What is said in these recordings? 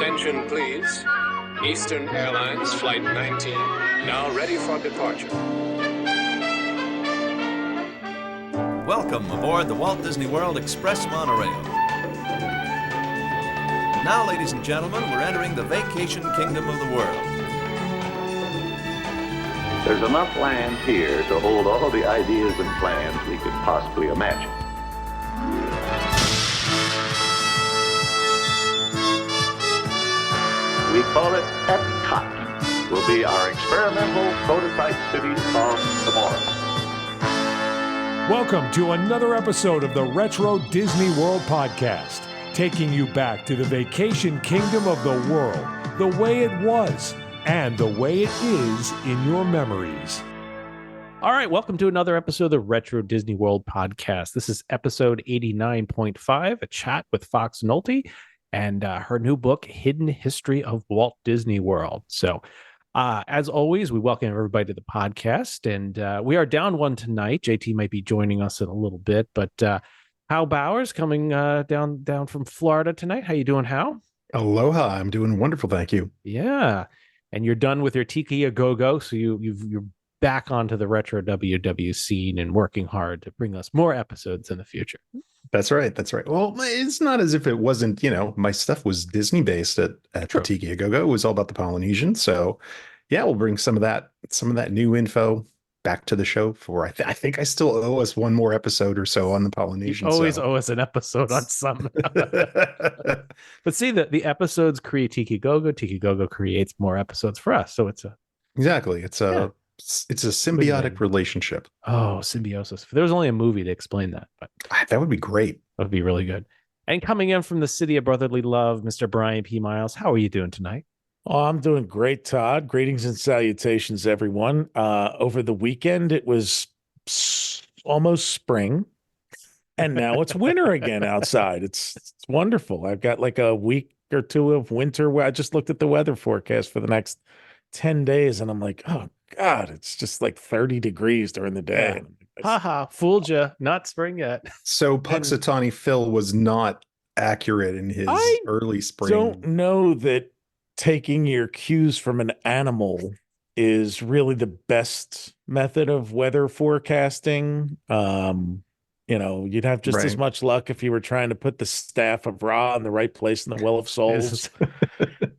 Attention, please. Eastern Airlines Flight 19, now ready for departure. Welcome aboard the Walt Disney World Express monorail. Now, ladies and gentlemen, we're entering the vacation kingdom of the world. There's enough land here to hold all the ideas and plans we could possibly imagine. We call it Epcot. Will be our experimental prototype city of tomorrow. Welcome to another episode of the Retro Disney World Podcast, taking you back to the vacation kingdom of the world, the way it was, and the way it is in your memories. All right, welcome to another episode of the Retro Disney World Podcast. This is episode 89.5, a chat with Foxx Nolte and her new book, Hidden History of Walt Disney World. So, as always, we welcome everybody to the podcast, and we are down one tonight. JT might be joining us in a little bit, but Hal Bowers coming down from Florida tonight. How you doing, Hal? Aloha, I'm doing wonderful, thank you. Yeah, and you're done with your Tiki A Go-Go, so you're back onto the retro WW scene and working hard to bring us more episodes in the future. That's right. Well, it's not as if it wasn't, my stuff was Disney based at the Tiki A Go-Go. It was all about the Polynesian. So yeah, we'll bring some of that new info back to the show for, I think I still owe us one more episode or so on the Polynesian. You always owe us an episode on some. But see, the episodes create Tiki Go-Go. Tiki Go-Go creates more episodes for us. So it's a symbiotic relationship. Oh, symbiosis. There was only a movie to explain that, but that would be great. That would be really good. And coming in from the city of brotherly love, Mr. Brian P. Miles, how are you doing tonight? Oh, I'm doing great, Todd. Greetings and salutations, everyone. Over the weekend, it was almost spring, and now it's winter again outside. It's wonderful. I've got like a week or two of winter. I just looked at the weather forecast for the next 10 days, and I'm like, oh, God, it's just like 30 degrees during the day. Haha, fooled you. Not spring yet. So Puxatawny Phil was not accurate in his early spring. I don't know that taking your cues from an animal is really the best method of weather forecasting. You'd have just as much luck if you were trying to put the staff of Ra in the right place in the Well of Souls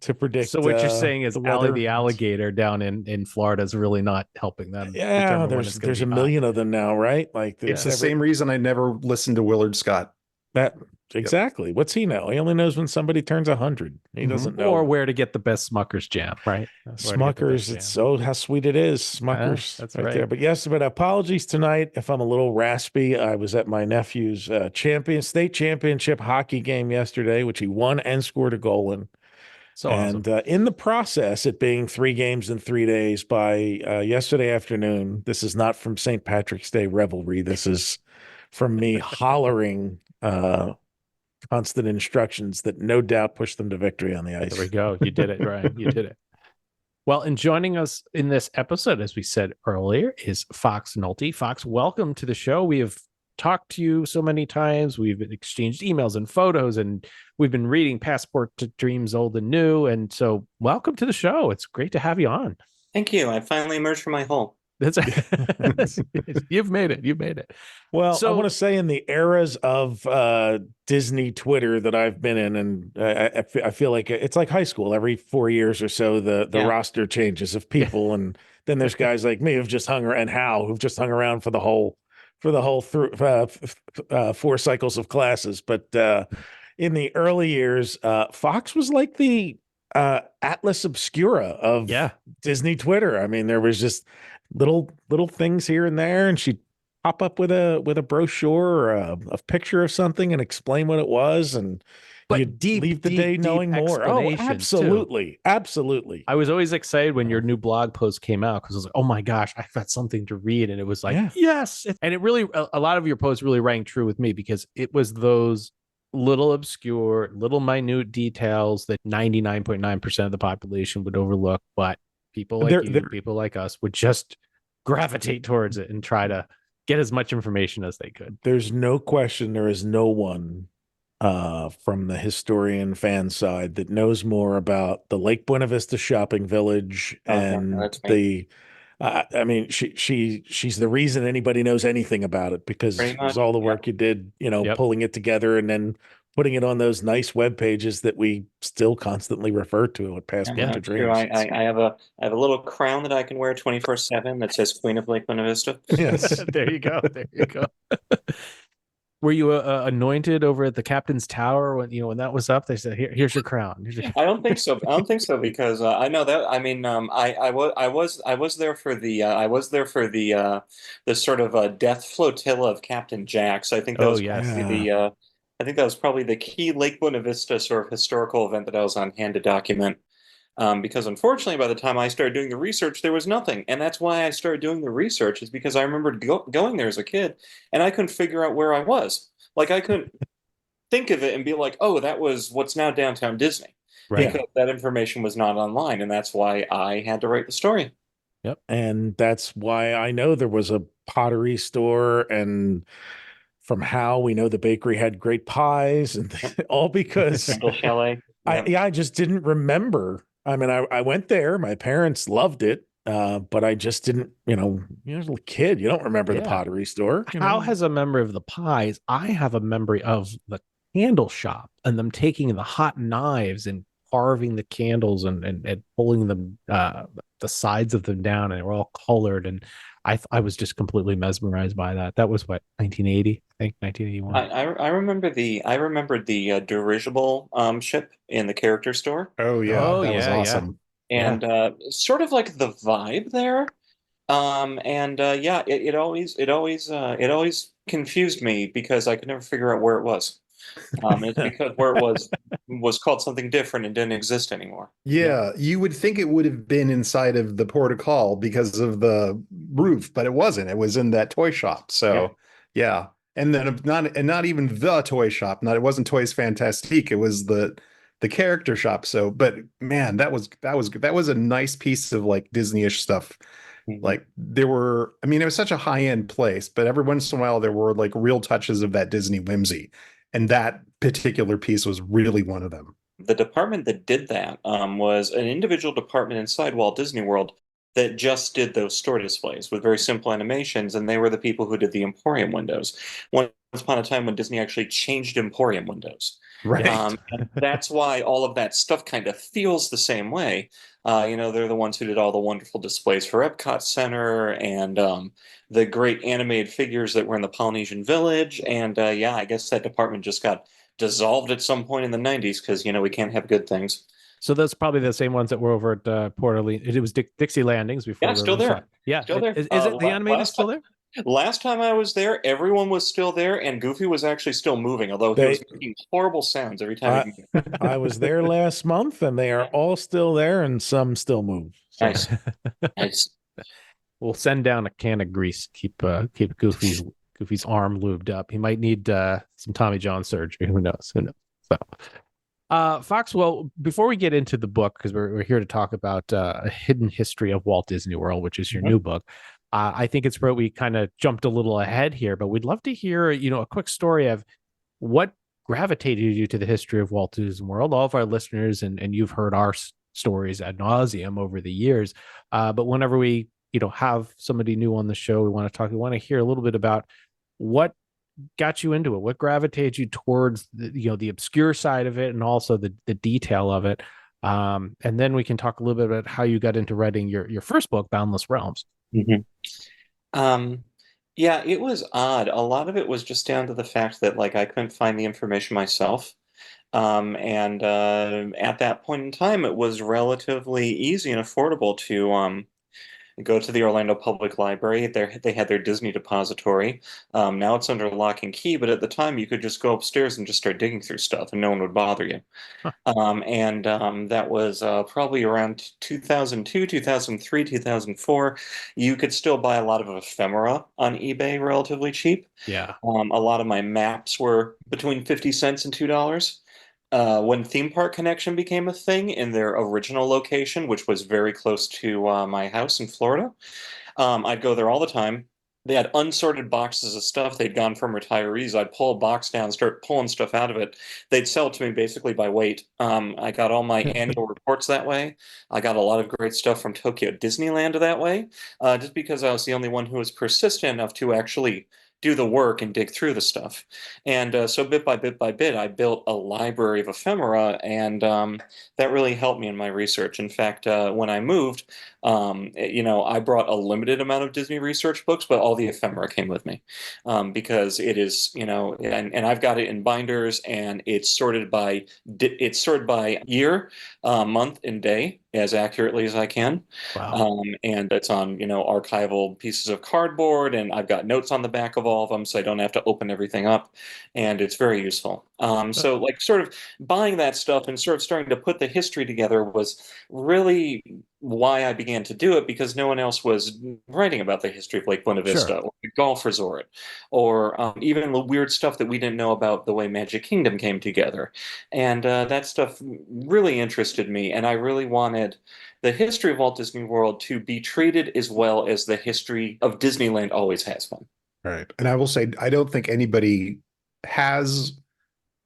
to predict. So what you're saying is Allie the alligator down in Florida is really not helping them. Yeah, there's a million of them now, right? Like it's the same reason I never listened to Willard Scott. Exactly. What's he know? He only knows when somebody turns 100. He doesn't know. Or where to get the best Smucker's jam, right? Smucker's, it's how sweet it is. Smucker's. That's right there. But yes, apologies tonight if I'm a little raspy. I was at my nephew's state championship hockey game yesterday, which he won and scored a goal in. So and awesome. In the process, it being 3 games in 3 days by yesterday afternoon, this is not from St. Patrick's Day revelry. This is from me hollering constant instructions that no doubt pushed them to victory on the ice. There we go. You did it, Ryan. You did it. Well, and joining us in this episode, as we said earlier, is Foxx Nolte. Foxx, welcome to the show. We have talked to you so many times. We've exchanged emails and photos, and we've been reading Passport to Dreams Old and New. And so welcome to the show. It's great to have you on. Thank you. I finally emerged from my hole. You've made it. You've made it. Well, so I want to say in the eras of Disney Twitter that I've been in, and I feel like it's like high school. Every 4 years or so, the roster changes of people, and then there's guys like me who've just hung around, and Hal who've just hung around for the whole 4 cycles of classes. But in the early years, Foxx was like the Atlas Obscura of Disney Twitter. I mean, there was just little things here and there, and she'd pop up with a brochure or a picture of something and explain what it was, and you'd leave the day knowing more. Oh, absolutely. Too. Absolutely. I was always excited when your new blog post came out because I was like, oh my gosh, I've got something to read. And it was like, yes. And it really, a lot of your posts really rang true with me because it was those little obscure, little minute details that 99.9% of the population would overlook, but people like people like us would just gravitate towards it and try to get as much information as they could. There's no question there is no one from the historian fan side that knows more about the Lake Buena Vista shopping village and that's me. I mean, she's the reason anybody knows anything about it because Pretty it was much. all the Yeah. work you did, Yep. pulling it together and then putting it on those nice web pages that we still constantly refer to at Past Yeah, Winter that's true. Dreams. I have a little crown that I can wear 24/7 that says Queen of Lake Buena Vista. Yes. There you go. There you go. Were you anointed over at the captain's tower when that was up? They said, "Here's your crown." I don't think so. I don't think so because I know that. I mean, I was there for the sort of death flotilla of Captain Jack. So I think that Oh was yes. probably the I think that was probably the key Lake Buena Vista sort of historical event that I was on hand to document. Because unfortunately, by the time I started doing the research, there was nothing, and that's why I started doing the research. Is because I remembered going there as a kid, and I couldn't figure out where I was. Like I couldn't think of it and be like, oh, that was what's now downtown Disney. Right. Because that information was not online, and that's why I had to write the story. Yep. And that's why I know there was a pottery store, and from how we know the bakery had great pies, and all because Central Chalet. Yep. I just didn't remember. I mean, I went there. My parents loved it, but I just didn't. You're a little kid. You don't remember the Yeah. pottery store. How has a memory of the pies? I have a memory of the candle shop and them taking the hot knives and carving the candles and pulling them the sides of them down, and they were all colored. And I was just completely mesmerized by that. That was what, 1980, I think, 1981. I remembered the dirigible ship in the character store. Oh yeah, Oh, that was yeah, yeah. awesome. And sort of like the vibe there. It always confused me because I could never figure out where it was. It's because where it was called something different and didn't exist anymore. Yeah, you would think it would have been inside of the port of call because of the roof, but it wasn't. It was in that toy shop. So yeah. And then not even the toy shop. Not It wasn't Toys Fantastique. It was the character shop. So, but man, that was a nice piece of like Disney-ish stuff. Mhm. Like it was such a high-end place, but every once in a while there were like real touches of that Disney whimsy. And that particular piece was really one of them. The department that did that was an individual department inside Walt Disney World that just did those store displays with very simple animations, and they were the people who did the Emporium windows. Once upon a time when Disney actually changed Emporium windows. Right. And that's why all of that stuff kind of feels the same way. They're the ones who did all the wonderful displays for Epcot Center and the great animated figures that were in the Polynesian Village. And I guess that department just got dissolved at some point in the 90s because, we can't have good things. So that's probably the same ones that were over at Port Orleans. It was Dixie Landings before. Yeah, still there. Shot. Yeah, still there. Is it the animated still there? Last time I was there, everyone was still there, and Goofy was actually still moving, although he was making horrible sounds every time. I was there last month, and they are all still there, and some still move. So. Nice, nice. We'll send down a can of grease. Keep Goofy's arm lubed up. He might need some Tommy John surgery. Who knows? So, Fox. Well, before we get into the book, because we're here to talk about a hidden history of Walt Disney World, which is your new book. I think it's where we kind of jumped a little ahead here, but we'd love to hear, a quick story of what gravitated you to the history of Walt Disney World. All of our listeners, and you've heard our stories ad nauseum over the years. But whenever we, have somebody new on the show, we want to hear a little bit about what got you into it, what gravitated you towards the obscure side of it, and also the detail of it. And then we can talk a little bit about how you got into writing your first book, Boundless Realms. Mm-hmm. It was odd. A lot of it was just down to the fact that I couldn't find the information myself. And at that point in time, it was relatively easy and affordable to go to the Orlando Public Library. They had their Disney depository. Now it's under lock and key, but at the time you could just go upstairs and just start digging through stuff and no one would bother you. Huh. That was probably around 2002, 2003, 2004. You could still buy a lot of ephemera on eBay relatively cheap. Yeah. A lot of my maps were between 50 cents and $2. When Theme Park Connection became a thing in their original location, which was very close to my house in Florida, I'd go there all the time. they had unsorted boxes of stuff they'd gone from retirees. I'd pull a box down, start pulling stuff out of it. They'd sell it to me basically by weight. I got all my annual reports that way. I got a lot of great stuff from Tokyo Disneyland that way, just because I was the only one who was persistent enough to actually do the work and dig through the stuff. And so bit by bit, I built a library of ephemera, and that really helped me in my research. In fact, when I moved, I brought a limited amount of Disney research books, but all the ephemera came with me, because it is, and I've got it in binders, and it's sorted by year, month, and day as accurately as I can. Wow. And it's on, archival pieces of cardboard, and I've got notes on the back of all of them, so I don't have to open everything up, and it's very useful. So like sort of buying that stuff and sort of starting to put the history together was really why I began to do it, because no one else was writing about the history of Lake Buena Vista or the golf resort, or even the weird stuff that we didn't know about the way Magic Kingdom came together. And that stuff really interested me, and I really wanted the history of Walt Disney World to be treated as well as the history of Disneyland always has been. Right. And I will say, I don't think anybody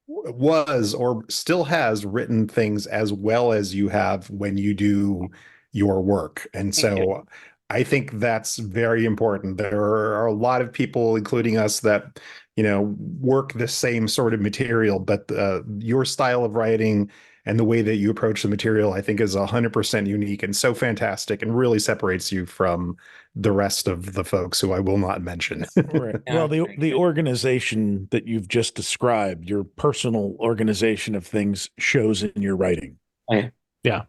was or still has written things as well as you have when you do your work. And so I think that's very important. There are a lot of people, including us, that, work the same sort of material, but your style of writing and the way that you approach the material, I think, is 100% unique and so fantastic, and really separates you from the rest of the folks who I will not mention. Right. Well, the organization that you've just described, your personal organization of things, shows in your writing. Yeah.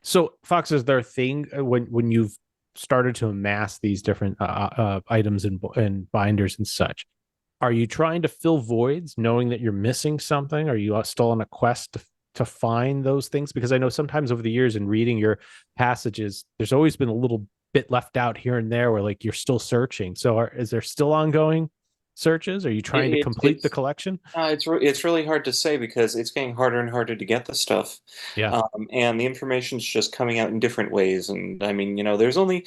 So, Foxx, is there a thing when you've started to amass these different items and binders and such? Are you trying to fill voids, knowing that you're missing something? Are you still on a quest to find those things? Because I know sometimes over the years in reading your passages, there's always been a little bit left out here and there where like you're still searching. So is there still ongoing searches? Are you trying to complete the collection? It's really hard to say, because it's getting harder and harder to get the stuff. Yeah. And the information's just coming out in different ways. And I mean, there's only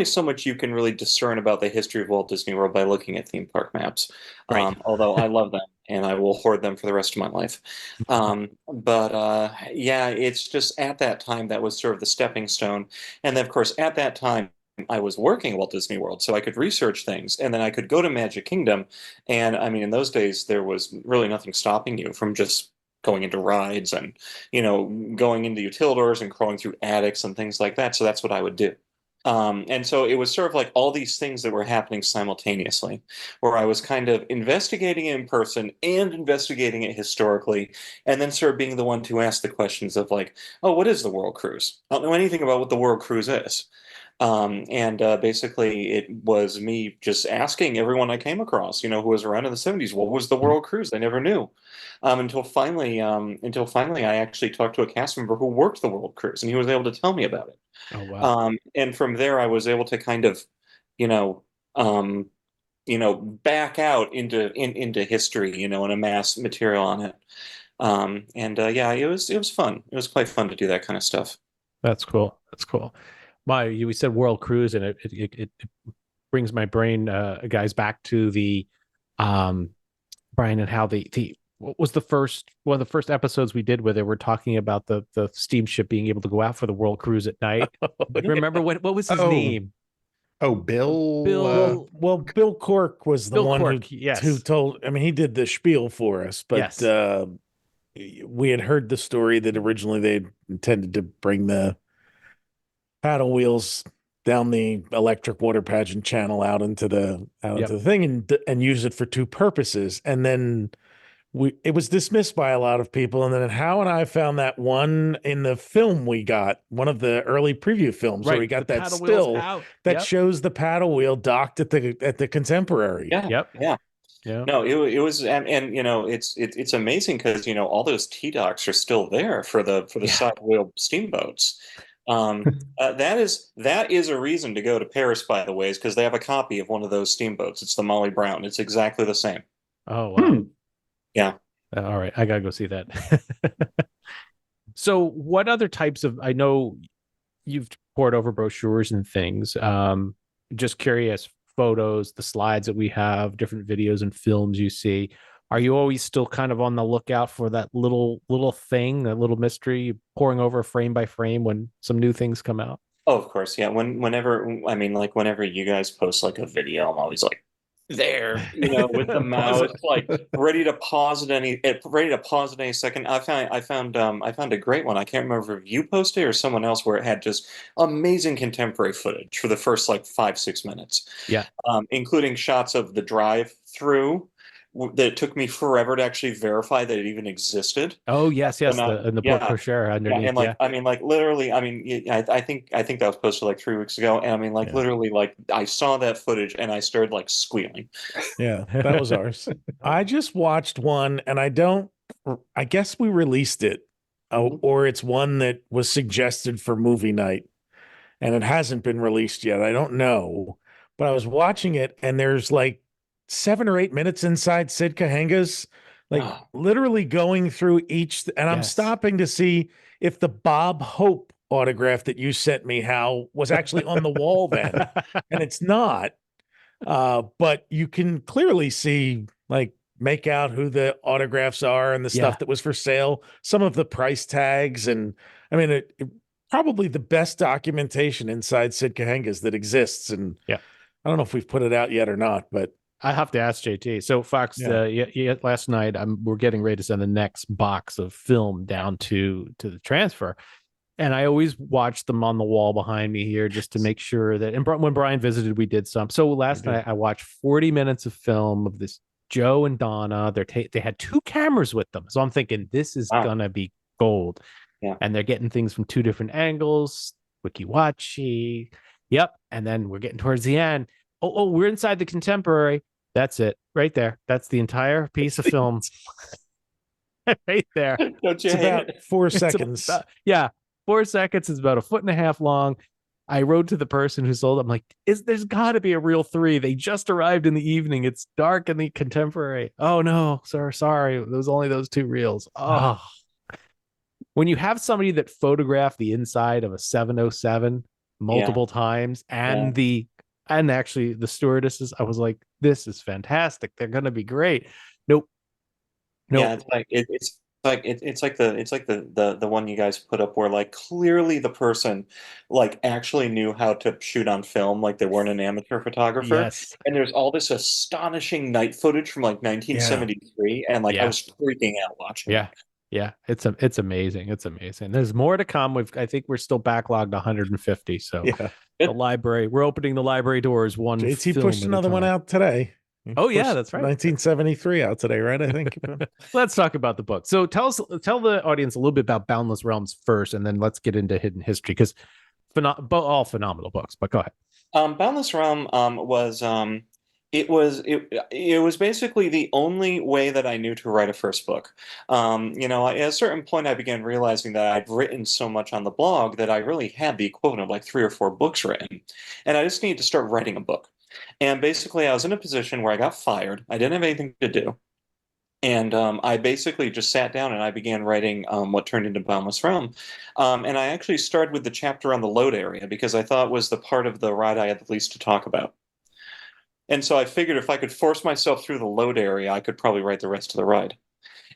so much you can really discern about the history of Walt Disney World by looking at theme park maps. Right. Although I love them and I will hoard them for the rest of my life. Yeah, it's just at that time that was sort of the stepping stone. And then, of course, at that time, I was working at Walt Disney World, so I could research things, and then I could go to Magic Kingdom. And I mean, in those days, there was really nothing stopping you from just going into rides and, going into utilidors and crawling through attics and things like that. So that's what I would do. And so it was sort of like all these things that were happening simultaneously, where I was kind of investigating it in person and investigating it historically, and then sort of being the one to ask the questions of like, oh, what is the World Cruise? I don't know anything about what the World Cruise is. Basically, it was me just asking everyone I came across, who was around in the 70s, what was the World Cruise? They never knew. Until finally, I actually talked to a cast member who worked the World Cruise, and he was able to tell me about it. Oh, wow. And from there, I was able to kind of, back out into history, and amass material on it. Yeah, it was fun. It was quite fun to do that kind of stuff. That's cool. We said World Cruise, and it brings my brain, guys, back to the Brian, and how what was one of the first episodes we did where they were talking about the steamship being able to go out for the World Cruise at night. Remember what was his name? Oh, Bill. Well, Bill Cork was the one who told. I mean, he did the spiel for us, but we had heard the story that originally they intended to bring the paddle wheels down the electric water pageant channel out into the thing and use it for two purposes. And then it was dismissed by a lot of people. And then Howe and I found that one in the film we got, one of the early preview films, where we got that still that shows the paddle wheel docked at the Contemporary. Yeah. No, it was, and it's amazing because all those T docks are still there for the side wheel steamboats. That is a reason to go to Paris, by the way, is because they have a copy of one of those steamboats. It's the Molly Brown. It's exactly the same. Oh, wow. Yeah. All right. I got to go see that. So what other types I know you've poured over brochures and things. Just curious, photos, the slides that we have, different videos and films you see, are you always still kind of on the lookout for that little thing, that little mystery, pouring over frame by frame when some new things come out? Oh, of course, yeah. Whenever you guys post like a video, I'm always like there, with the mouse, like ready to pause at any second. I found a great one. I can't remember if you posted it or someone else, where it had just amazing contemporary footage for the first like 5-6 minutes. Yeah. Including shots of the drive through that it took me forever to actually verify that it even existed. Oh yes, So not, the yeah, porte cochere underneath. and like, I mean, like literally, I mean, I think that was posted like 3 weeks ago, and I mean, like literally, like I saw that footage and I started like squealing. Yeah, that was ours. I just watched one, and I guess we released it, or it's one that was suggested for movie night, and it hasn't been released yet. I don't know, but I was watching it, and there's like 7 or 8 minutes inside Sid Cahenga's, like literally going through each, and I'm stopping to see if the Bob Hope autograph that you sent me, Hal, was actually on the wall then, and it's not. But you can clearly see, like, make out who the autographs are and the stuff that was for sale, some of the price tags, and I mean, it probably the best documentation inside Sid Cahenga's that exists. And I don't know if we've put it out yet or not, but I have to ask JT. So Fox, last night we're getting ready to send the next box of film down to the transfer, and I always watch them on the wall behind me here just to make sure that. And when Brian visited, we did some. So last night I watched 40 minutes of film of this Joe and Donna. They had 2 cameras with them, so I'm thinking this is gonna be gold. Yeah, and they're getting things from 2 different angles. Wikiwachi, yep. And then we're getting towards the end. Oh, we're inside the contemporary. That's it right there. That's the entire piece of film right there. Don't you it's hate about it? 4 seconds. 4 seconds. Is about 1.5 feet long. I wrote to the person who sold it. I'm like, there's got to be a reel 3. They just arrived in the evening. It's dark in the contemporary. Oh no, sir, sorry. There was only those 2 reels. Oh. When you have somebody that photographed the inside of a 707 multiple times, and actually the stewardesses, I was like, this is fantastic. They're going to be great. Nope. Yeah, it's like the one you guys put up, where like clearly the person like actually knew how to shoot on film, like they weren't an amateur photographer. Yes. And there's all this astonishing night footage from like 1973, and like I was freaking out watching it. Yeah, it's amazing. It's amazing. There's more to come. I think we're still backlogged 150. So the library, we're opening the library doors. JT pushed another one out today. Oh yeah, that's right. 1973 out today, right? I think. Let's talk about the book. So tell the audience a little bit about Boundless Realms first, and then let's get into Hidden History, because all phenomenal books. But go ahead. Boundless Realm was it was basically the only way that I knew to write a first book. At a certain point, I began realizing that I'd written so much on the blog that I really had the equivalent of like 3 or 4 books written, and I just needed to start writing a book. And basically, I was in a position where I got fired. I didn't have anything to do. And I basically just sat down and I began writing what turned into Boundless Realm. And I actually started with the chapter on the load area, because I thought was the part of the ride I had the least to talk about. And so I figured if I could force myself through the load area, I could probably write the rest of the ride.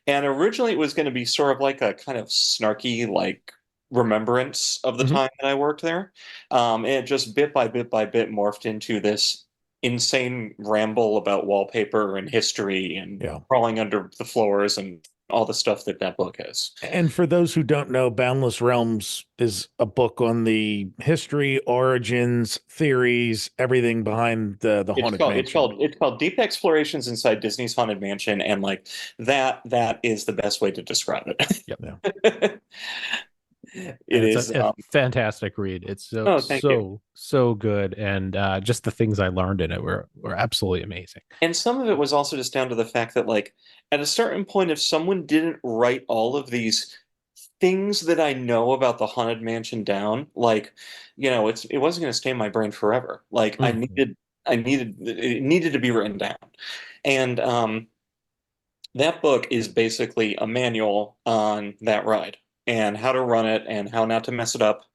And originally it was going to be sort of like a kind of snarky, like, remembrance of the time that I worked there. And it just bit by bit morphed into this insane ramble about wallpaper and history and crawling under the floors and all the stuff that book has. And for those who don't know, Boundless Realms is a book on the history, origins, theories, everything behind the Haunted Mansion. It's called Deep Explorations Inside Disney's Haunted Mansion, and like that is the best way to describe it. Yep. It's a fantastic read. It's so good, and just the things I learned in it were absolutely amazing. And some of it was also just down to the fact that, like, at a certain point, if someone didn't write all of these things that I know about the Haunted Mansion down, like, it wasn't going to stay in my brain forever. Like, it needed to be written down, and that book is basically a manual on that ride. and how to run it and how not to mess it up,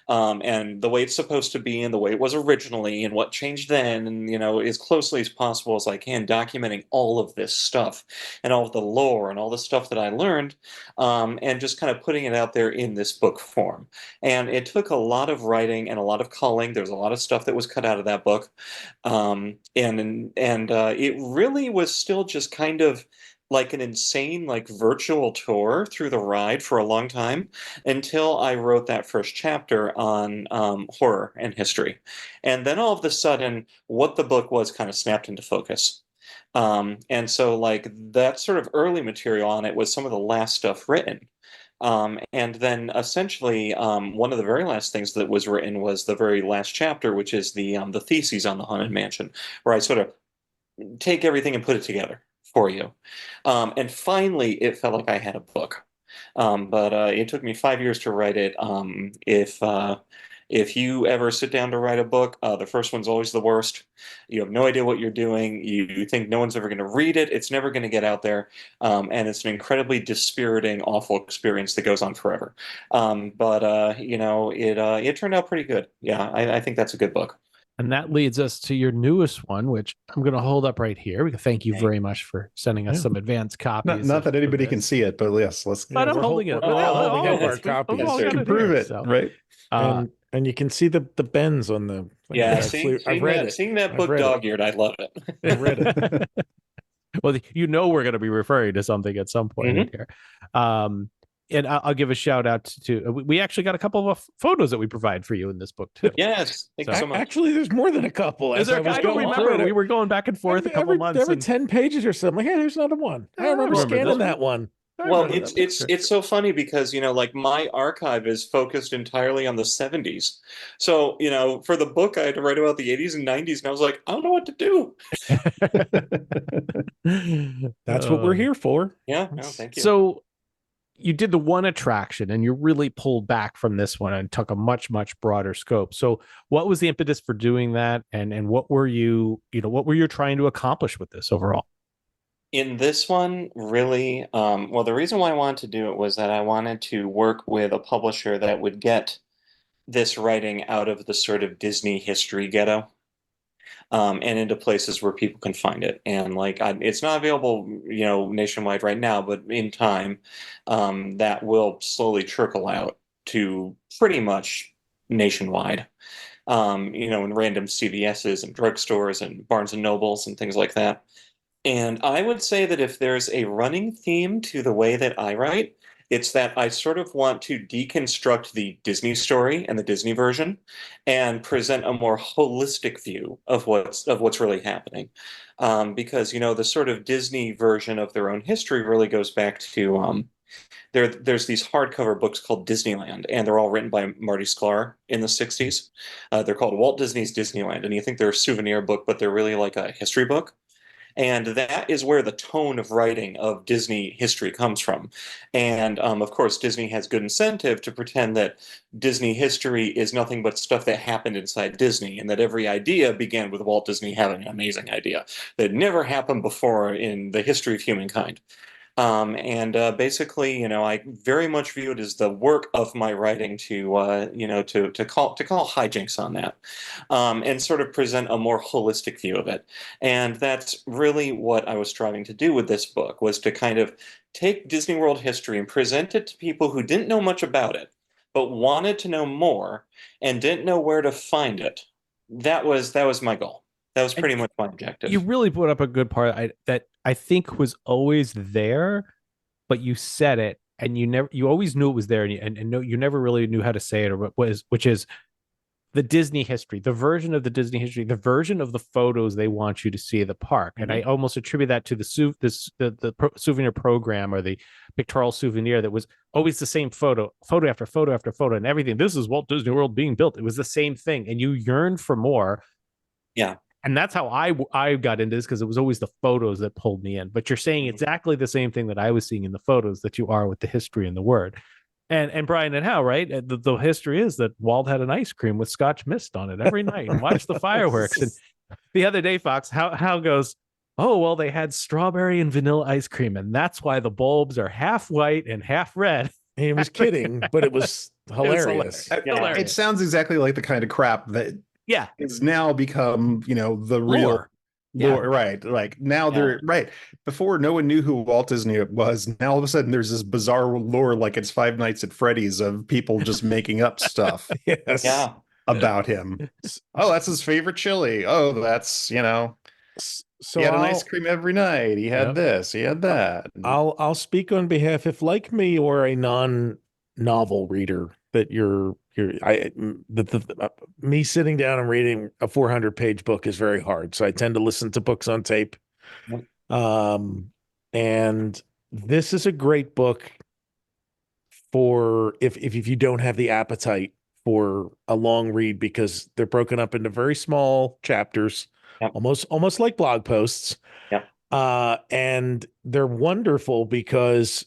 and the way it's supposed to be and the way it was originally and what changed then, and as closely as possible as I can, documenting all of this stuff and all of the lore and all the stuff that I learned, and just kind of putting it out there in this book form. And it took a lot of writing and a lot of culling. There's a lot of stuff that was cut out of that book, and it really was still just kind of like an insane like virtual tour through the ride for a long time until I wrote that first chapter on horror and history. And then all of a sudden, what the book was kind of snapped into focus. And so like that sort of early material on it was some of the last stuff written. And then essentially, one of the very last things that was written was the very last chapter, which is the theses on the Haunted Mansion, where I sort of take everything and put it together for you. And finally, it felt like I had a book. But it took me 5 years to write it. If you ever sit down to write a book, the first one's always the worst. You have no idea what you're doing. You think no one's ever going to read it. It's never going to get out there. And it's an incredibly dispiriting, awful experience that goes on forever. But it turned out pretty good. Yeah, I think that's a good book. And that leads us to your newest one, which I'm going to hold up right here. We can thank you very much for sending us some advanced copies. Not that anybody can see it, but yes, let's. But I'm holding it. We're all holding up our copies. You can prove it, right? And you can see the bends on the. I've read it. Seeing that book dog-eared, I love it. I've read it. Well, we're going to be referring to something at some point here. And I'll give a shout out to we actually got a couple of photos that we provide for you in this book too. Yes, thank you so much. Actually, there's more than a couple. I don't remember. We were going back and forth a couple months. There were 10 pages or something. Like, hey, there's another one. I remember scanning that one. Well, it's so funny because like my archive is focused entirely on the 70s. So for the book I had to write about the 80s and 90s, and I was like, I don't know what to do. That's what we're here for. Yeah, no, thank you. So you did the one attraction and you really pulled back from this one and took a much, much broader scope. So what was the impetus for doing that? And what were you trying to accomplish with this overall? In this one, really, well, the reason why I wanted to do it was that I wanted to work with a publisher that would get this writing out of the sort of Disney history ghetto. And into places where people can find it. And like, it's not available, nationwide right now, but in time, that will slowly trickle out to pretty much nationwide. In random CVSs and drugstores and Barnes and Nobles and things like that. And I would say that if there's a running theme to the way that I write, it's that I sort of want to deconstruct the Disney story and the Disney version and present a more holistic view of what's really happening. Because, the sort of Disney version of their own history really goes back to there's these hardcover books called Disneyland, and they're all written by Marty Sklar in the 60s. They're called Walt Disney's Disneyland, and you think they're a souvenir book, but they're really like a history book. And that is where the tone of writing of Disney history comes from. And of course, Disney has good incentive to pretend that Disney history is nothing but stuff that happened inside Disney, and that every idea began with Walt Disney having an amazing idea that never happened before in the history of humankind. Basically, I very much view it as the work of my writing to call hijinks on that, and sort of present a more holistic view of it. And that's really what I was striving to do with this book, was to kind of take Disney World history and present it to people who didn't know much about it, but wanted to know more and didn't know where to find it. That was my goal. That was pretty much my objective. You really put up a good part that I think was always there, but you said it and you always knew it was there, and you never really knew how to say it, or which is the Disney history, the version of the Disney history, the version of the photos they want you to see of the park. And I almost attribute that to the souvenir program, or the pictorial souvenir, that was always the same photo after photo after photo and everything. This is Walt Disney World being built. It was the same thing, and you yearned for more. Yeah. And that's how I got into this, because it was always the photos that pulled me in. But you're saying exactly the same thing that I was seeing in the photos that you are with the history and the word. And Brian and Hal, right? The history is that Walt had an ice cream with Scotch mist on it every night and watched the fireworks. And the other day, Fox, Hal goes, oh, well, they had strawberry and vanilla ice cream, and that's why the bulbs are half white and half red. He was kidding, but it was hilarious. It sounds exactly like the kind of crap that is now become, the real lore, right? Like now they're right. Before, no one knew who Walt Disney was. Now all of a sudden there's this bizarre lore, like it's Five Nights at Freddy's, of people just making up stuff about him. Oh, that's his favorite chili. Oh, that's so he had an ice cream every night. He had this, he had that. I'll speak on behalf, if like me or a non-novel reader, that me sitting down and reading a 400-page book is very hard. So I tend to listen to books on tape. And this is a great book for if you don't have the appetite for a long read, because they're broken up into very small chapters, almost like blog posts. And they're wonderful because,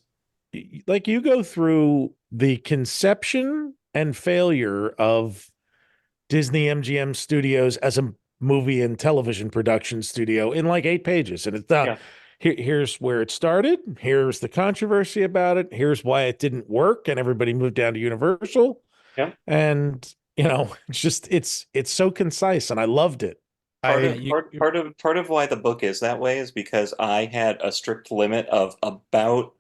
like, you go through the conception and failure of Disney MGM Studios as a movie and television production studio in like 8 pages, and it's done. Here's where it started. Here's the controversy about it. Here's why it didn't work, and everybody moved down to Universal. And it's so concise, and I loved it. Part of why the book is that way is because I had a strict limit of about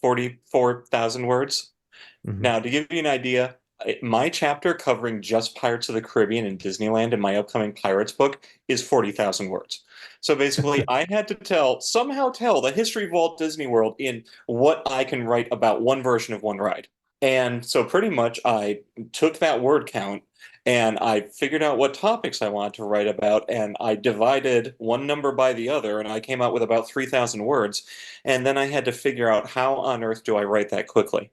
44,000 words. Now, to give you an idea, my chapter covering just Pirates of the Caribbean and Disneyland in my upcoming Pirates book is 40,000 words. So basically, I had to somehow tell the history of Walt Disney World in what I can write about one version of one ride. And so pretty much I took that word count and I figured out what topics I wanted to write about, and I divided one number by the other, and I came out with about 3,000 words. And then I had to figure out, how on earth do I write that quickly?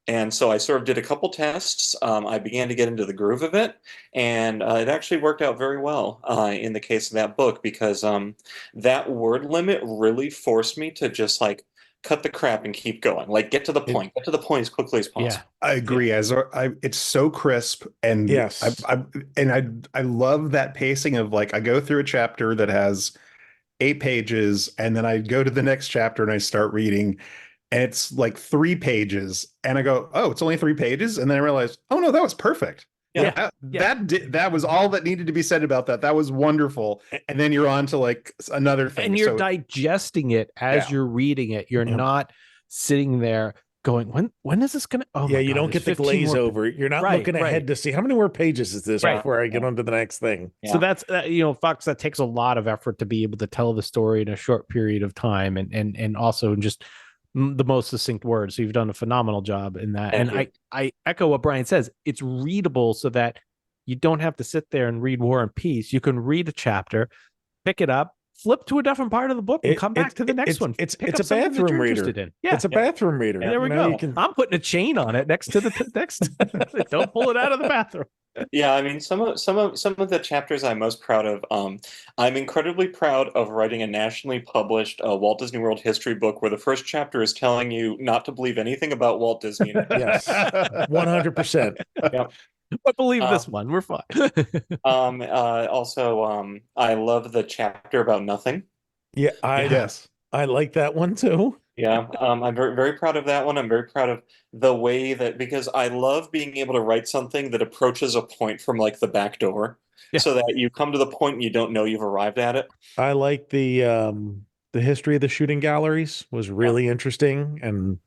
And so I sort of did a couple tests. I began to get into the groove of it, and it actually worked out very well in the case of that book, because that word limit really forced me to just like cut the crap and keep going. Like, get to the point as quickly as possible. I agree. It's so crisp, and I love that pacing of, like, I go through a chapter that has 8 pages, and then I go to the next chapter and I start reading, and it's like 3 pages, and I go, oh, it's only 3 pages, and then I realize, oh no, that was perfect. That was all that needed to be said about that. That was wonderful. And then you're on to like another thing, and you're digesting it as you're reading it. You're not sitting there going, when is this gonna? Oh yeah, you don't get the glaze over. You're not looking ahead to see how many more pages is this before I get on to the next thing. So that's Fox, that takes a lot of effort to be able to tell the story in a short period of time, and also just the most succinct words. So you've done a phenomenal job in that. And I echo what Brian says. It's readable so that you don't have to sit there and read War and Peace. You can read a chapter, pick it up, flip to a different part of the book, and come back to the next one. It's a bathroom reader. It's a bathroom reader. There we go. I'm putting a chain on it next to the next. Don't pull it out of the bathroom. Yeah, I mean, some of the chapters I'm most proud of. I'm incredibly proud of writing a nationally published Walt Disney World history book where the first chapter is telling you not to believe anything about Walt Disney. Yes, 100%. Yep. But believe this one, we're fine. Also, I love the chapter about nothing. Yeah, I like that one too. Yeah, I'm very, very proud of that one. I'm very proud of the way that, because I love being able to write something that approaches a point from like the back door, so that you come to the point and you don't know you've arrived at it. I like the history of the shooting galleries was really interesting, and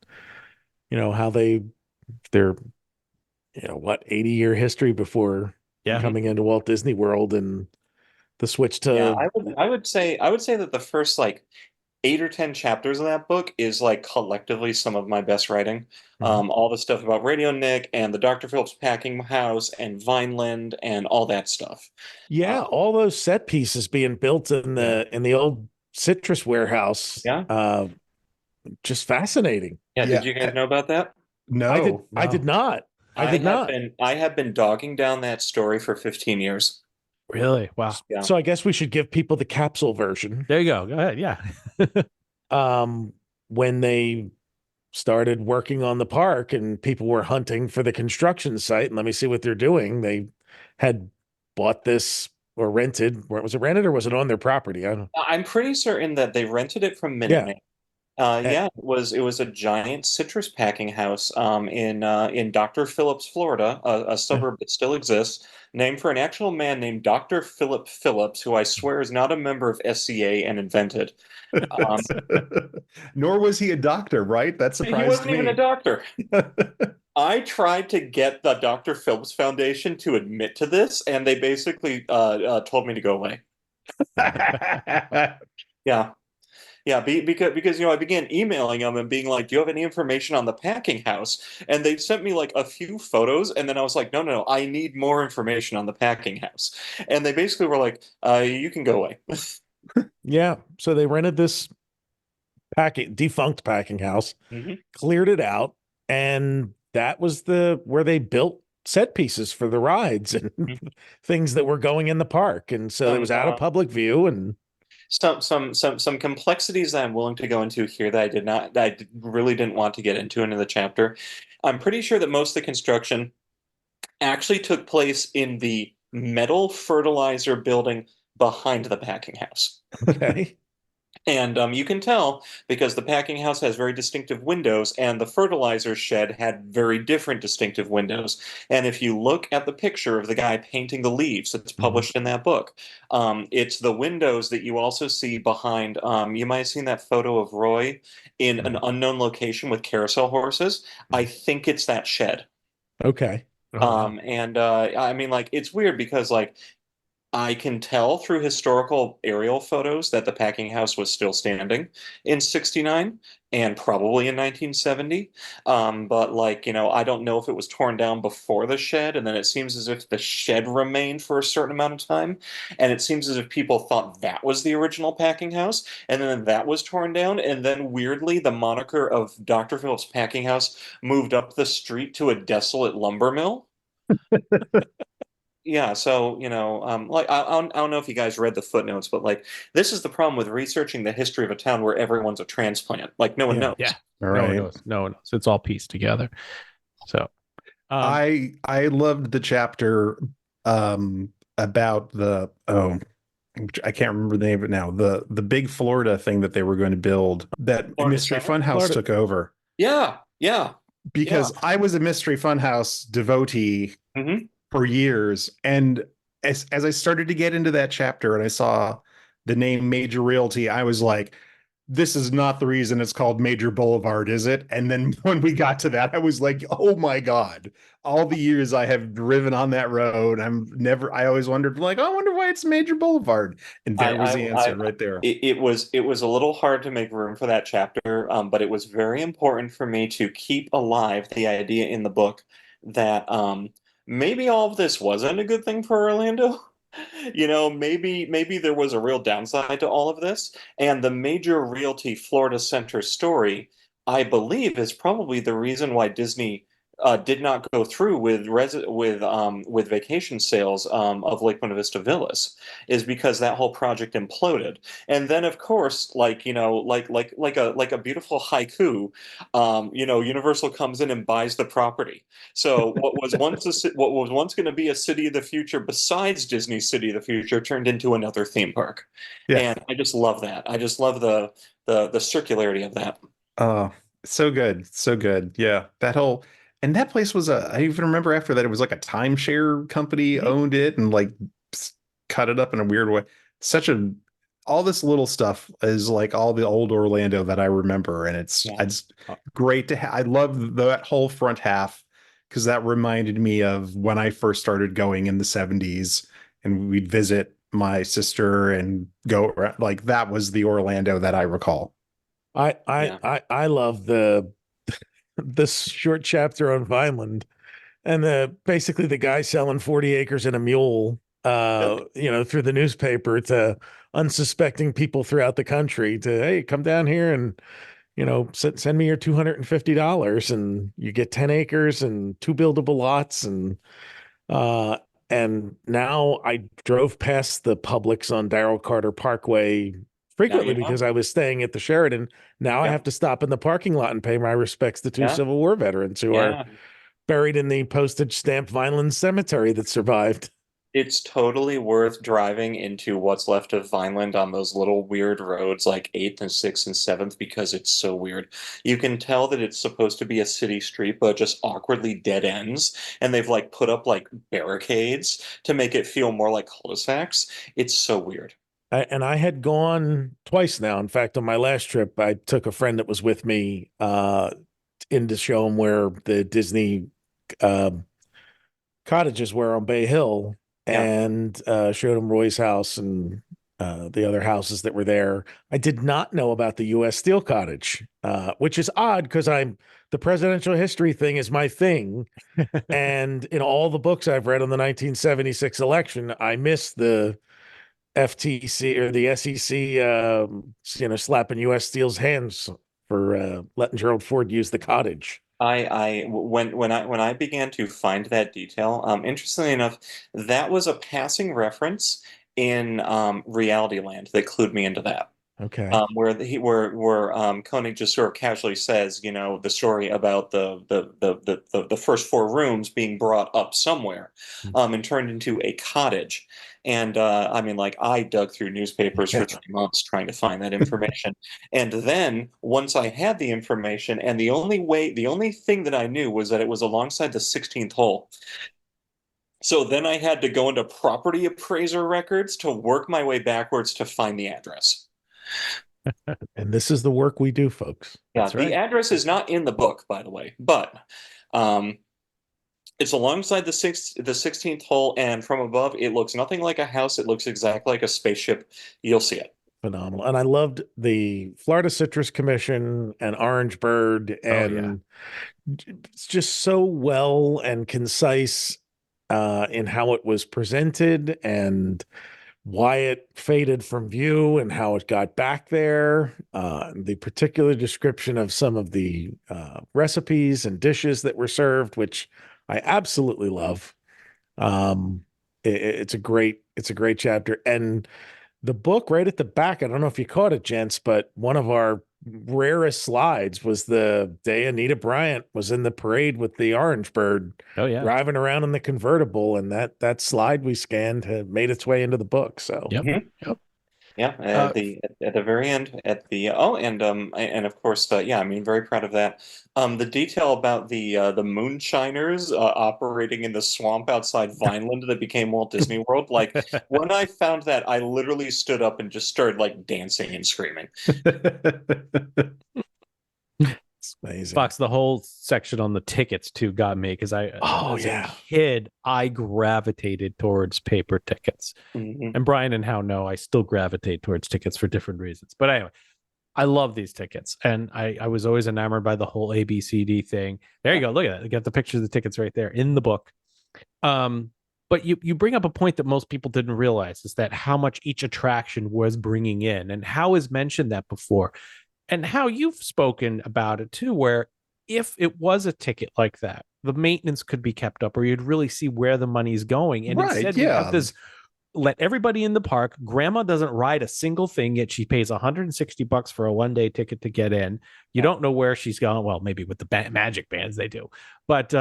how they're 80-year history before coming into Walt Disney World, and the switch to. I would say that the first like 8 or 10 chapters of that book is like collectively some of my best writing. All the stuff about Radio Nick and the Dr. Phillips packing house and Vineland and all that stuff. Yeah, all those set pieces being built in the old citrus warehouse. Yeah, just fascinating. Yeah, did you guys know about that? No, I did not. I have been dogging down that story for 15 years. Really? Wow. Yeah. So I guess we should give people the capsule version. There you go. Go ahead. Yeah. When they started working on the park and people were hunting for the construction site, and let me see what they're doing. They had bought this or rented. Was it rented or was it on their property? I don't know. I'm pretty certain that they rented it from Minute Maid. Eh, Yeah, it was a giant citrus packing house in Dr. Phillips, Florida, a suburb that still exists, named for an actual man named Dr. Philip Phillips, who I swear is not a member of SCA and invented. Um, Nor was he a doctor, right? That he surprised wasn't even a me. doctor. I tried to get the Dr. Phillips Foundation to admit to this, and they basically told me to go away. Yeah. Yeah, because I began emailing them and being like, "Do you have any information on the packing house?" And they sent me like a few photos, and then I was like, "No, no, no, I need more information on the packing house." And they basically were like, "You can go away." yeah. So they rented this defunct packing house, Mhm. cleared it out, and that was where they built set pieces for the rides and things that were going in the park. And so it Some was out of public view. And some complexities that I'm willing to go into here that I did not that really didn't want to get into the chapter. I'm pretty sure that most of the construction actually took place in the metal fertilizer building behind the packing house. okay. And you can tell because the packing house has very distinctive windows, and the fertilizer shed had very different distinctive windows. And if you look at the picture of the guy painting the leaves that's published in that book, it's the windows that you also see behind. You might have seen that photo of Roy in an unknown location with carousel horses. I think it's that shed. Okay. Oh, wow. And I mean, like, it's weird because, like, I can tell through historical aerial photos that the packing house was still standing in 69 and probably in 1970. But, like, I don't know if it was torn down before the shed, and then it seems as if the shed remained for a certain amount of time. And it seems as if people thought that was the original packing house, and then that was torn down. And then, weirdly, the moniker of Dr. Phillips Packing House moved up the street to a desolate lumber mill. Yeah, so like I don't know if you guys read the footnotes, but like this is the problem with researching the history of a town where everyone's a transplant. Like no one Yeah. knows. Yeah. All No one right. knows. No one knows. It's all pieced together. So, I loved the chapter about I can't remember the name of it now. The big Florida thing that they were going to build that Florida Mystery Center? Funhouse Florida. took over. Yeah, yeah, yeah. Because I was a Mystery Funhouse devotee Hmm. for years. And as I started to get into that chapter and I saw the name Major Realty, I was like, this is not the reason it's called Major Boulevard, is it? And then when we got to that, I was like, oh my God, all the years I have driven on that road, I always wondered, like, oh, I wonder why it's Major Boulevard. And I, there was I, the I, answer right there. it was a little hard to make room for that chapter, but it was very important for me to keep alive the idea in the book that maybe all of this wasn't a good thing for Orlando. Maybe there was a real downside to all of this, and the Major Realty Florida Center story, I believe, is probably the reason why Disney did not go through with vacation sales of Lake Buena Vista Villas, is because that whole project imploded. And then, of course, like a beautiful haiku, Universal comes in and buys the property. So what was once going to be a city of the future besides Disney City of the Future turned into another theme park. Yeah. And I just love that. I just love the circularity of that. Oh, so good. So good. Yeah. And that place was I even remember after that, it was like a timeshare company Mhm. owned it and like cut it up in a weird way. All this little stuff is like all the old Orlando that I remember. And Yeah. it's great I love that whole front half because that reminded me of when I first started going in the 70s and we'd visit my sister and go like that was the Orlando that I recall. Yeah. I love this short chapter on Vineland and basically the guy selling 40 acres and a mule through the newspaper to unsuspecting people throughout the country to, hey, come down here and send me your $250 and you get 10 acres and 2 buildable lots. Uh and now I drove past the Publix on Darrell Carter Parkway Now frequently you know. because I was staying at the Sheridan. Now I Yeah. have to stop in the parking lot and pay my respects to 2 Yeah. Civil War veterans who are Yeah. buried in the postage stamp Vineland cemetery that survived. It's totally worth driving into what's left of Vineland on those little weird roads like 8th and 6th and 7th because it's so weird. You can tell that it's supposed to be a city street, but it just awkwardly dead ends, and they've like put up like barricades to make it feel more like cul-de-sacs. It's so weird. And I had gone twice now. In fact, on my last trip, I took a friend that was with me in to show him where the Disney cottages were on Bay Hill, Yeah. and showed him Roy's house and the other houses that were there. I did not know about the U.S. Steel Cottage, which is odd because the presidential history thing is my thing. And in all the books I've read on the 1976 election, I missed the FTC or the SEC, slapping U.S. Steel's hands for letting Gerald Ford use the cottage. When I began to find that detail, interestingly enough, that was a passing reference in Reality Land that clued me into that. Okay. Where Koenig just sort of casually says, the story about the first 4 rooms being brought up somewhere, and turned into a cottage. And I mean, like, I dug through newspapers for 3 months trying to find that information. And then once I had the information, and the only thing that I knew was that it was alongside the 16th hole. So then I had to go into property appraiser records to work my way backwards to find the address. And this is the work we do, folks. Yeah, That's right. the address is not in the book, by the way, but it's alongside the 16th hole, and from above, it looks nothing like a house. It looks exactly like a spaceship. You'll see it. Phenomenal. And I loved the Florida Citrus Commission and Orange Bird, and it's just so well and concise in how it was presented and why it faded from view and how it got back there. The particular description of some of the recipes and dishes that were served, which I absolutely love. It's a great chapter. And the book right at the back, I don't know if you caught it, gents, but one of our rarest slides was the day Anita Bryant was in the parade with the Orange Bird, driving around in the convertible, and that slide we scanned had made its way into the book. So yeah, at the very end, and of course, I mean, very proud of that. The detail about the moonshiners operating in the swamp outside Vineland that became Walt Disney World. Like, when I found that, I literally stood up and just started like dancing and screaming. It's amazing. Fox, the whole section on the tickets too got me because as a kid, I gravitated towards paper tickets. And Brian and How know I still gravitate towards tickets for different reasons. But anyway, I love these tickets, and I was always enamored by the whole ABCD thing. There you go. Look at that. You got the picture of the tickets right there in the book. But you bring up a point that most people didn't realize, is that how much each attraction was bringing in, and How has mentioned that before. And How you've spoken about it too, where if it was a ticket like that, the maintenance could be kept up, or you'd really see where the money's going. And instead, we have this, let everybody in the park. Grandma doesn't ride a single thing, yet she pays $160 for a one-day ticket to get in. You don't know where she's going. Well, maybe with the magic bands they do, but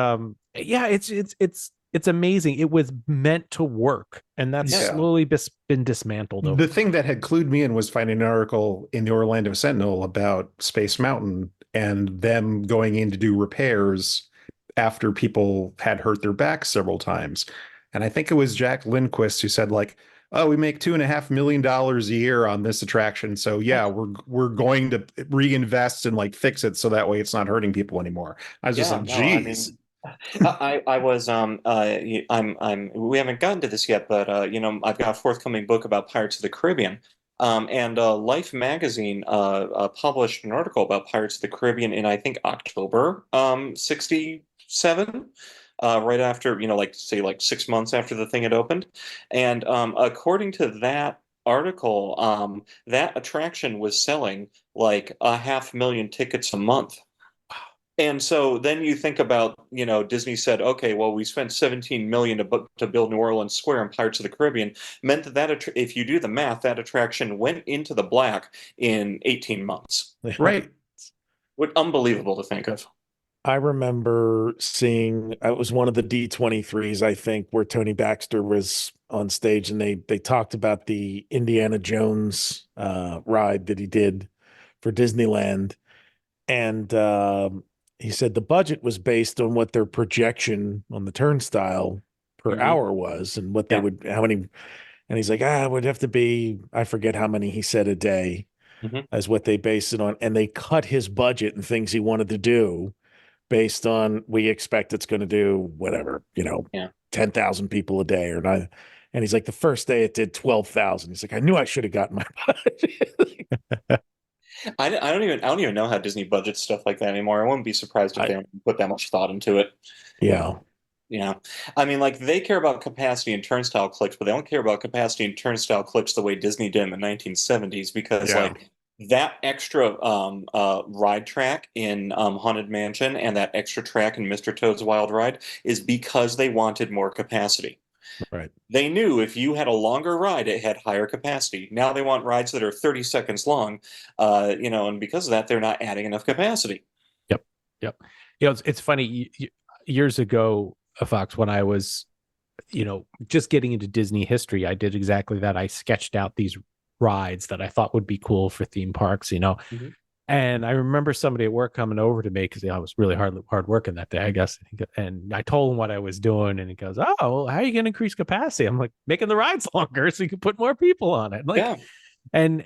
it's amazing. It was meant to work, and that's slowly been dismantled. The thing that had clued me in was finding an article in the Orlando Sentinel about Space Mountain and them going in to do repairs after people had hurt their backs several times. And I think it was Jack Lindquist who said, like, oh, we make $2.5 million a year on this attraction. So yeah, we're going to reinvest and like fix it so that way it's not hurting people anymore. I was just like, geez. I was we haven't gotten to this yet, but I've got a forthcoming book about Pirates of the Caribbean. And Life magazine published an article about Pirates of the Caribbean in, I think, October 67. Right after, like 6 months after the thing had opened. And according to that article, that attraction was selling like 500,000 tickets a month. And so then you think about, Disney said, okay, well, we spent $17 million to build New Orleans Square and Pirates of the Caribbean, meant that if you do the math, that attraction went into the black in 18 months. Right. What unbelievable to think of. I remember seeing, it was one of the D23s, I think, where Tony Baxter was on stage, and they talked about the Indiana Jones ride that he did for Disneyland. And he said the budget was based on what their projection on the turnstile per hour was, and what they would, how many, and he's like, it would have to be, I forget how many he said a day as what they based it on. And they cut his budget and things he wanted to do based on, we expect it's going to do whatever, 10,000 people a day or not. And he's like, the first day it did 12,000. He's like, I knew I should have gotten my budget. I don't even know how Disney budgets stuff like that anymore. I wouldn't be surprised if they don't put that much thought into it. Yeah. I mean, like, they care about capacity and turnstile clicks, but they don't care about capacity and turnstile clicks the way Disney did in the 1970s, because like that extra ride track in Haunted Mansion and that extra track in Mr. Toad's Wild Ride is because they wanted more capacity. Right. They knew if you had a longer ride, it had higher capacity. Now they want rides that are 30 seconds long, and because of that, they're not adding enough capacity. Yep. It's funny. Years ago, Fox, when I was, just getting into Disney history, I did exactly that. I sketched out these rides that I thought would be cool for theme parks, And I remember somebody at work coming over to me because I was really hard working that day, I guess. And I told him what I was doing, and he goes, "Oh, well, how are you going to increase capacity?" I'm like, "Making the rides longer so you can put more people on it." Like, and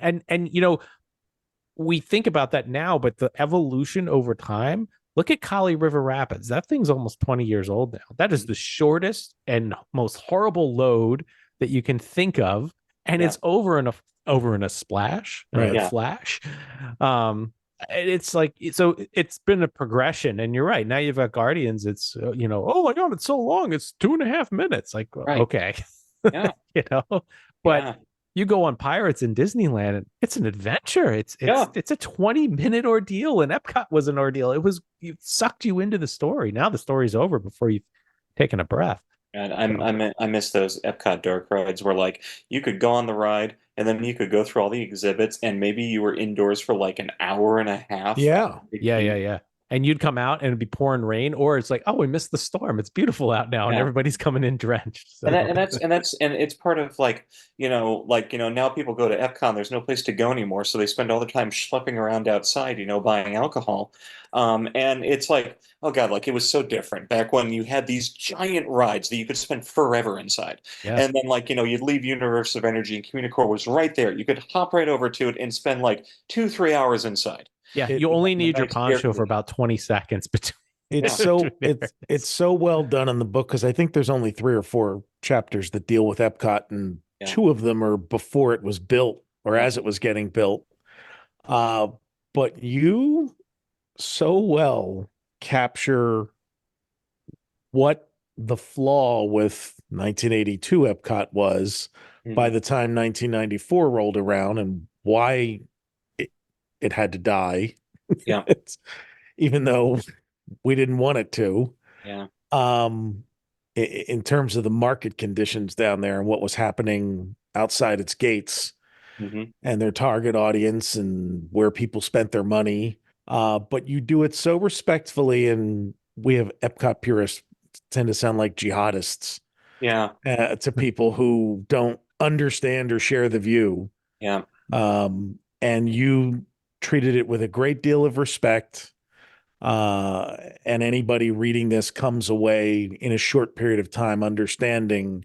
we think about that now, but the evolution over time. Look at Kali River Rapids. That thing's almost 20 years old now. That is the shortest and most horrible load that you can think of, and it's over in a splash, flash. It's like, so it's been a progression, and you're right. Now you've got Guardians. It's oh my god, it's so long. It's 2.5 minutes. Like, okay, but. You go on Pirates in Disneyland, and it's an adventure. It's a 20-minute ordeal, and Epcot was an ordeal. It sucked you into the story. Now the story's over before you've taken a breath. And I miss those Epcot dark rides where, like, you could go on the ride and then you could go through all the exhibits, and maybe you were indoors for like an hour and a half. Yeah. And you'd come out and it'd be pouring rain, or it's like, oh, we missed the storm. It's beautiful out now, and everybody's coming in drenched. So. And it's part of now people go to Epcot. There's no place to go anymore, so they spend all their time schlepping around outside, buying alcohol. And it's like, oh god, like, it was so different back when you had these giant rides that you could spend forever inside. Yeah. And then you'd leave Universe of Energy, and Communicore was right there. You could hop right over to it and spend like 2-3 hours inside. Yeah, you only need your poncho for about 20 seconds between. It's so well done in the book, because I think there's only 3 or 4 chapters that deal with Epcot, and 2 of them are before it was built or as it was getting built. But you so well capture what the flaw with 1982 Epcot was by the time 1994 rolled around, and why it had to die. Yeah. Even though we didn't want it to. Yeah. In terms of the market conditions down there and what was happening outside its gates and their target audience and where people spent their money. But you do it so respectfully, and we have Epcot purists tend to sound like jihadists. Yeah. To people who don't understand or share the view. Yeah. And you treated it with a great deal of respect. And anybody reading this comes away in a short period of time understanding,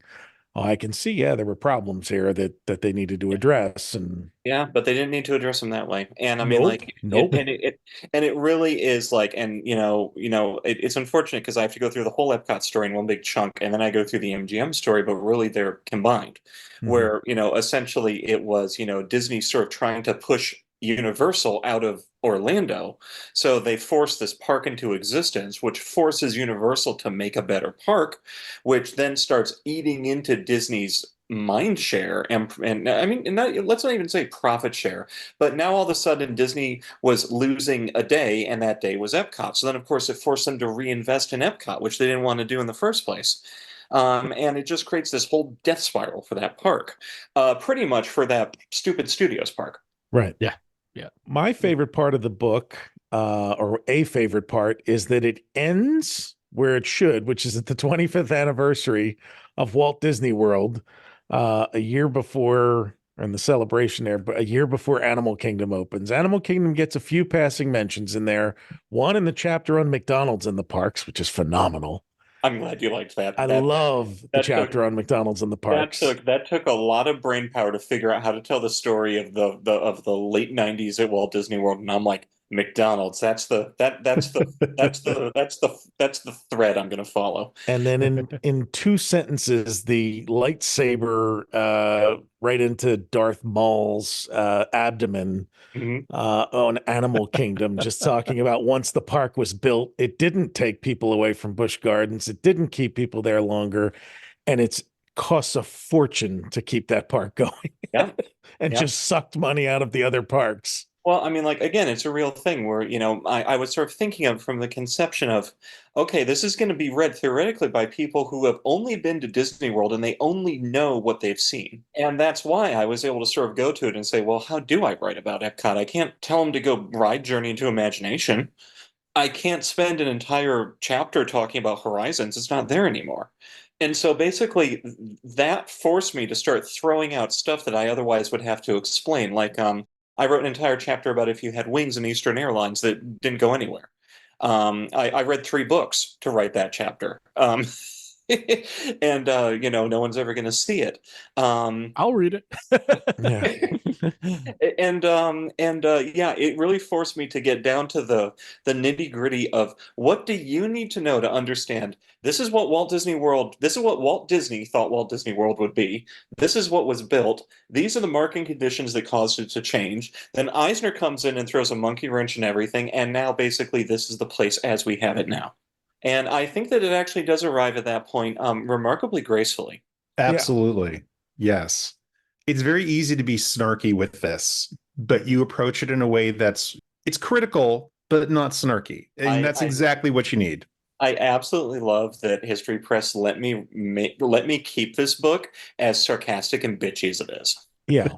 I can see, there were problems here that they needed to address. And but they didn't need to address them that way. And I mean, it really is like, and it's unfortunate because I have to go through the whole Epcot story in one big chunk, and then I go through the MGM story, but really they're combined, where, essentially it was, Disney sort of trying to push Universal out of Orlando, so they force this park into existence, which forces Universal to make a better park, which then starts eating into Disney's mind share and I mean, let's not even say profit share, but now all of a sudden Disney was losing a day, and that day was Epcot. So then, of course, it forced them to reinvest in Epcot, which they didn't want to do in the first place. And it just creates this whole death spiral for that park, pretty much for that stupid Studios park. Right. Yeah. My favorite part of the book, or a favorite part, is that it ends where it should, which is at the 25th anniversary of Walt Disney World, a year before, and the celebration there, but a year before Animal Kingdom opens. Animal Kingdom gets a few passing mentions in there. One in the chapter on McDonald's in the parks, which is phenomenal. I'm glad you liked that. I love the chapter on McDonald's in the parks. That took a lot of brain power to figure out how to tell the story of the late '90s at Walt Disney World, and I'm like, McDonald's. That's the thread I'm going to follow. And then in two sentences, the lightsaber right into Darth Maul's abdomen on Animal Kingdom, just talking about once the park was built, it didn't take people away from Busch Gardens. It didn't keep people there longer. And it's costs a fortune to keep that park going. Yeah. And just sucked money out of the other parks. Well, I mean, like, again, it's a real thing where, I was sort of thinking of from the conception of, okay, this is going to be read theoretically by people who have only been to Disney World and they only know what they've seen. And that's why I was able to sort of go to it and say, well, how do I write about Epcot? I can't tell them to go ride Journey into Imagination. I can't spend an entire chapter talking about Horizons. It's not there anymore. And so basically that forced me to start throwing out stuff that I otherwise would have to explain. Like, I wrote an entire chapter about if you had wings in Eastern Airlines that didn't go anywhere. I read 3 books to write that chapter. And no one's ever going to see it. I'll read it. It really forced me to get down to the nitty gritty of what do you need to know to understand. This is what Walt Disney thought Walt Disney World would be. This is what was built. These are the marking conditions that caused it to change. Then Eisner comes in and throws a monkey wrench in everything, and now basically this is the place as we have it now. And I think that it actually does arrive at that point remarkably gracefully. Absolutely. Yeah. Yes. It's very easy to be snarky with this, but you approach it in a way it's critical, but not snarky. And that's exactly what you need. I absolutely love that History Press let me keep this book as sarcastic and bitchy as it is. Yeah.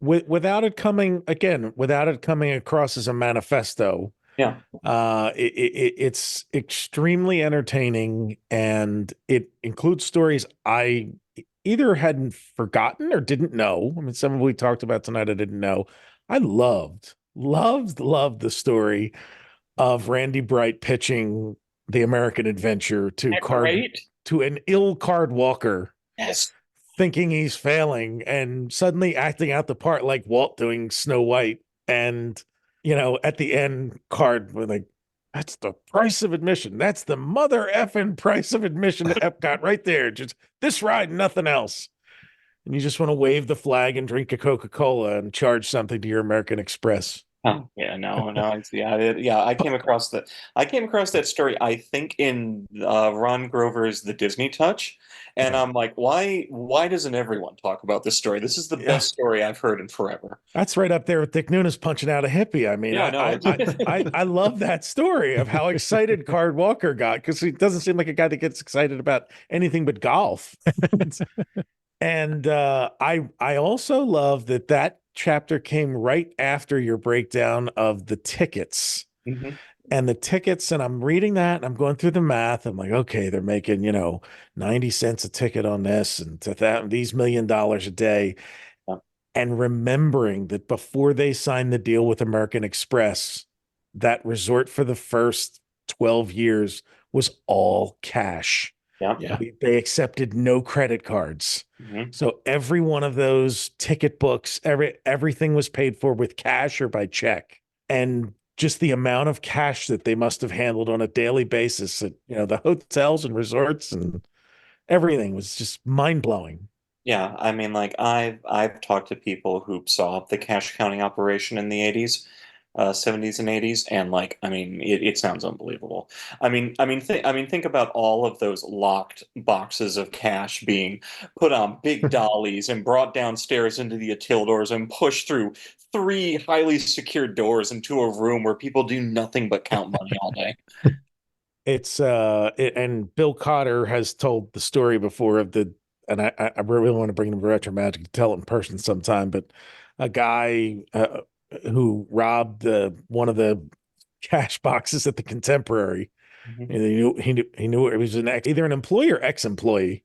without it coming across as a manifesto. Yeah. It's extremely entertaining, and it includes stories I either hadn't forgotten or didn't know. I mean, some of we talked about tonight I didn't know. I loved the story of Randy Bright pitching the American Adventure to an ill card walker. Yes. Thinking he's failing and suddenly acting out the part like Walt doing Snow White. And at the end, Card was like, that's the price of admission. That's the mother effing price of admission to Epcot right there. Just this ride, nothing else. And you just want to wave the flag and drink a Coca-Cola and charge something to your American Express. Oh, yeah, no. I came across that story, I think, in Ron Grover's The Disney Touch. And I'm like, why doesn't everyone talk about this story? This is the best story I've heard in forever. That's right up there with Dick Nunes punching out a hippie. I mean, I love that story of how excited Card Walker got, because he doesn't seem like a guy that gets excited about anything but golf. And I also love that chapter came right after your breakdown of the tickets. Mm-hmm. And the tickets, and I'm reading that and I'm going through the math. I'm like, okay, they're making, 90 cents a ticket on this and these $1 million a day. And remembering that before they signed the deal with American Express, that resort for the first 12 years was all cash. Yeah. They accepted no credit cards. Mm-hmm. So every one of those ticket books, everything was paid for with cash or by check. And just the amount of cash that they must have handled on a daily basis at, the hotels and resorts and everything was just mind-blowing. Yeah, I mean, like, I've talked to people who saw the cash counting operation in the 80s. 70s and 80s, and like, I mean, it sounds unbelievable. Think about all of those locked boxes of cash being put on big dollies and brought downstairs into the Atildors and pushed through 3 highly secured doors into a room where people do nothing but count money all day. It's and Bill Cotter has told the story before of and I really want to bring him to Retro Magic to tell it in person sometime, but a guy who robbed one of the cash boxes at the Contemporary. Mhm. And he knew it was either an employee or ex-employee.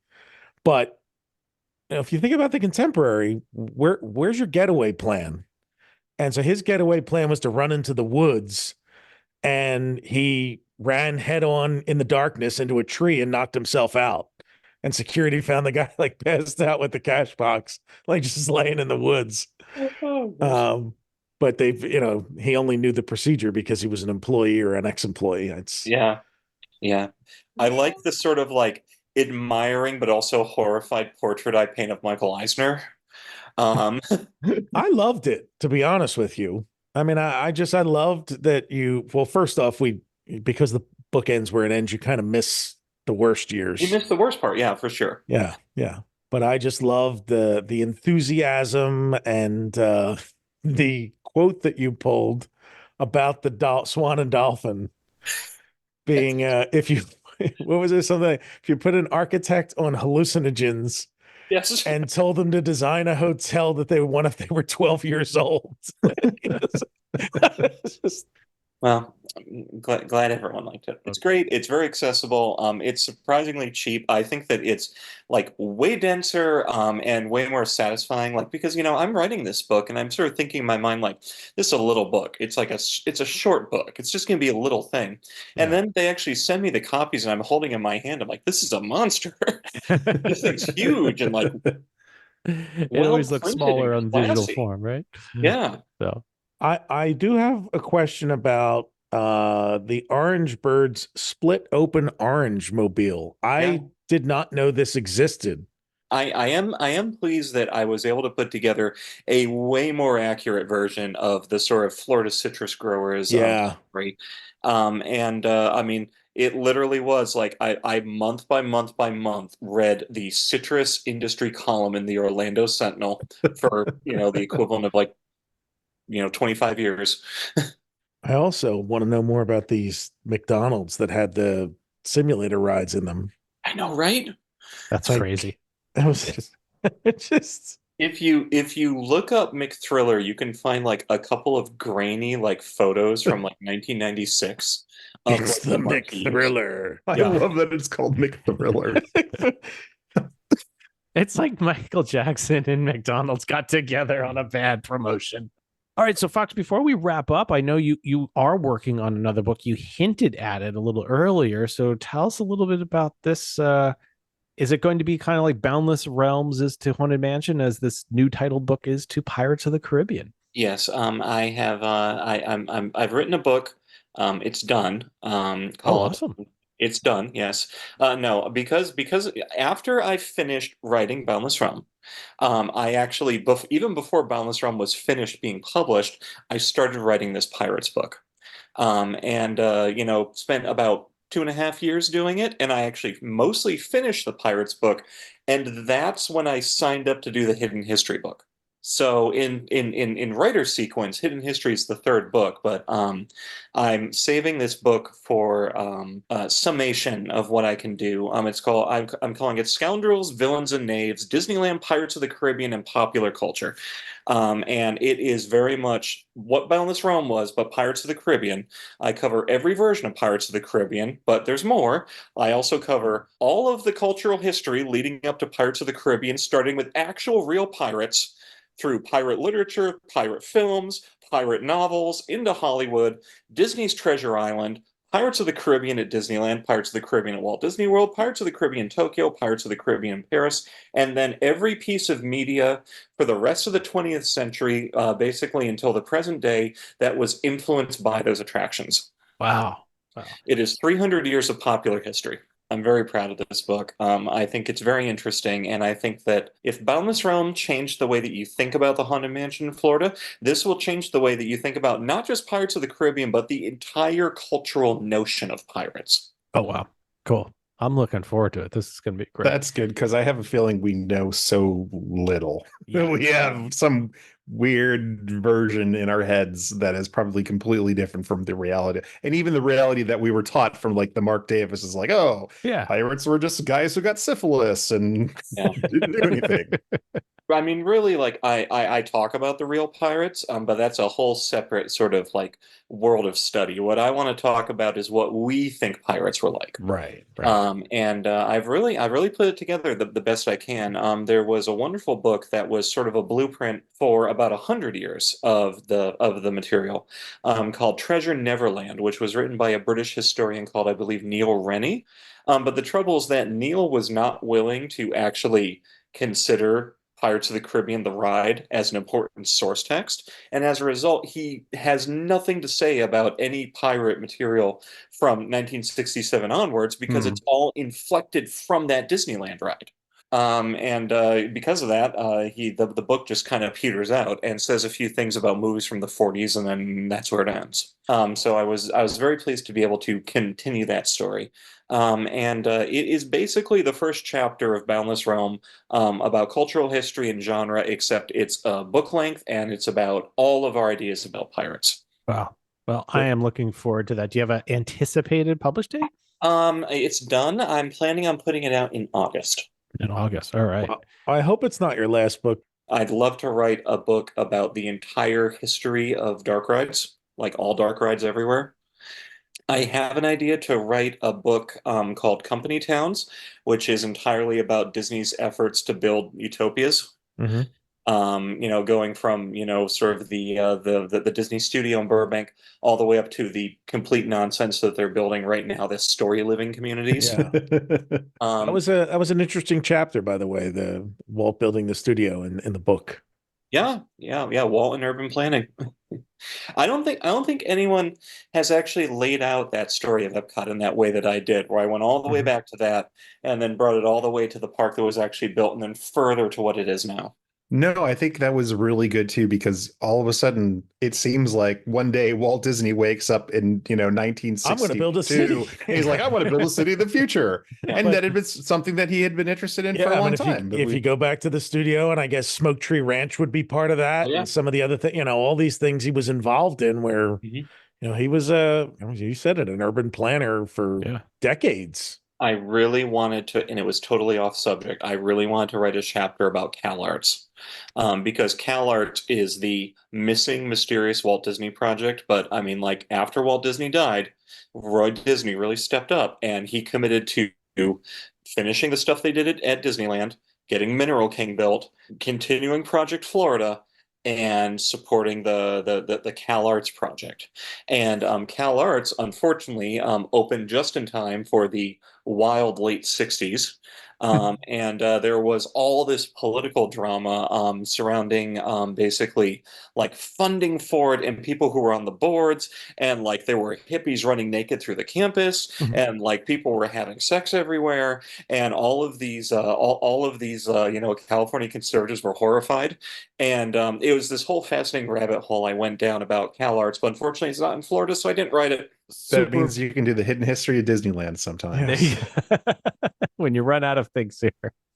But if you think about the Contemporary, where's your getaway plan? And so his getaway plan was to run into the woods, and he ran head on in the darkness into a tree and knocked himself out. And security found the guy like passed out with the cash box, like just laying in the woods. But he only knew the procedure because he was an employee or an ex-employee. Yeah. I like the sort of like admiring but also horrified portrait I paint of Michael Eisner. I loved it, to be honest with you. I mean, I loved that well, first off, because the book ends where it ends, you kind of miss the worst years. You missed the worst part, yeah, for sure. Yeah. But I just loved the enthusiasm and the quote that you pulled about the swan and dolphin being if you what was it, something if you put an architect on hallucinogens, yes, and told them to design a hotel that they would want if they were 12 years old. Well, I'm glad everyone liked it. It's great. It's very accessible. It's surprisingly cheap. I think that it's like way denser and way more satisfying. Like because I'm writing this book and I'm sort of thinking in my mind like this is a little book. It's like it's a short book. It's just going to be a little thing. And then they actually send me the copies and I'm holding in my hand. I'm like, this is a monster. This thing's huge and like it always looks smaller on digital form, right? Yeah. So. I do have a question about the Orange Bird's split open orange mobile. I did not know this existed. I am pleased that I was able to put together a way more accurate version of the sort of Florida citrus growers. Story. I mean, it literally was like I month by month by month read the citrus industry column in the Orlando Sentinel for the equivalent of like 25 years. I also want to know more about these McDonald's that had the simulator rides in them. I know, right? That's crazy. That was just if you look up McThriller, you can find like a couple of grainy like photos from like 1996. It's the McThriller. I love that it's called McThriller. It's like Michael Jackson and McDonald's got together on a bad promotion. All right, so Foxx, before we wrap up, I know you are working on another book. You hinted at it a little earlier, so tell us a little bit about this. Is it going to be kind of like Boundless Realms is to Haunted Mansion, as this new titled book is to Pirates of the Caribbean? Yes, I have. I've written a book. It's done. Called awesome. It's done. Yes. No, because after I finished writing Boundless Realm, I actually even before Boundless Realm was finished being published, I started writing this Pirates book, and spent about 2.5 years doing it, and I actually mostly finished the Pirates book, and that's when I signed up to do the Hidden History book. So in writer sequence, Hidden History is the third book, but I'm saving this book for a summation of what I can do. It's called I'm calling it Scoundrels, Villains, and Knaves: Disneyland, Pirates of the Caribbean, and Popular Culture. And it is very much what Boundless Realm was, but Pirates of the Caribbean. I cover every version of Pirates of the Caribbean, but there's more. I also cover all of the cultural history leading up to Pirates of the Caribbean, starting with actual real pirates, through pirate literature, pirate films, pirate novels, into Hollywood, Disney's Treasure Island, Pirates of the Caribbean at Disneyland, Pirates of the Caribbean at Walt Disney World, Pirates of the Caribbean Tokyo, Pirates of the Caribbean Paris, and then every piece of media for the rest of the 20th century, basically until the present day, that was influenced by those attractions. Wow. It is 300 years of popular history. I'm very proud of this book. I think it's very interesting, and I think that if Boundless Realm changed the way that you think about the Haunted Mansion in Florida, this will change the way that you think about not just Pirates of the Caribbean, but the entire cultural notion of pirates. Oh, wow. Cool. I'm looking forward to it. This is going to be great. That's good, because I have a feeling we know so little. Yeah. We have some weird version in our heads that is probably completely different from the reality. And even the reality that we were taught from like the Mark Davis is like, oh, yeah, pirates were just guys who got syphilis and didn't do anything. I mean, really, like I talk about the real pirates, but that's a whole separate sort of like world of study. What I want to talk about is what we think pirates were like. Right, right. And I've really put it together the best I can. There was a wonderful book that was sort of a blueprint for about 100 years of the material, called Treasure Neverland, which was written by a British historian called, I believe, Neil Rennie. But the trouble is that Neil was not willing to actually consider Pirates of the Caribbean: The Ride as an important source text, and as a result, he has nothing to say about any pirate material from 1967 onwards because Hmm. it's all inflected from that Disneyland ride. And because of that, the book just kind of peters out and says a few things about movies from the 40s, and then that's where it ends. So I was very pleased to be able to continue that story. And it is basically the first chapter of Boundless Realm, about cultural history and genre, except it's book length and it's about all of our ideas about pirates. Wow. Well, I am looking forward to that. Do you have an anticipated publish date? It's done. I'm planning on putting it out in August. In August. All right. Well, I hope it's not your last book. I'd love to write a book about the entire history of dark rides, like all dark rides everywhere. I have an idea to write a book called Company Towns, which is entirely about Disney's efforts to build utopias. Mm-hmm. Going from, sort of the Disney studio in Burbank all the way up to the complete nonsense that they're building right now, the story living communities. Yeah. That was an interesting chapter, by the way, the Walt building the studio in the book. Yeah, Walt and urban planning. I don't think anyone has actually laid out that story of Epcot in that way that I did, where I went all the way back to that and then brought it all the way to the park that was actually built and then further to what it is now. No, I think that was really good too, because all of a sudden it seems like one day Walt Disney wakes up in, 1962. I'm going to build a city. And he's like, I want to build a city of the future. And that had been something that he had been interested in for a long time. If you go back to the studio, and I guess Smoke Tree Ranch would be part of that, and some of the other things, all these things he was involved in where, he was you said it, an urban planner for decades. I really wanted to, and it was totally off subject, I really wanted to write a chapter about CalArts, because CalArts is the missing mysterious Walt Disney project. But I mean, like, after Walt Disney died, Roy Disney really stepped up and he committed to finishing the stuff they did at Disneyland, getting Mineral King built, continuing Project Florida, and supporting the CalArts project. And CalArts, unfortunately, opened just in time for the wild late 60s. And there was all this political drama surrounding basically like funding for it and people who were on the boards, and like there were hippies running naked through the campus, and like people were having sex everywhere, and all of these California conservatives were horrified, and it was this whole fascinating rabbit hole I went down about CalArts, but unfortunately it's not in Florida, so I didn't write it. That means you can do the hidden history of Disneyland sometime. When you run out of things here.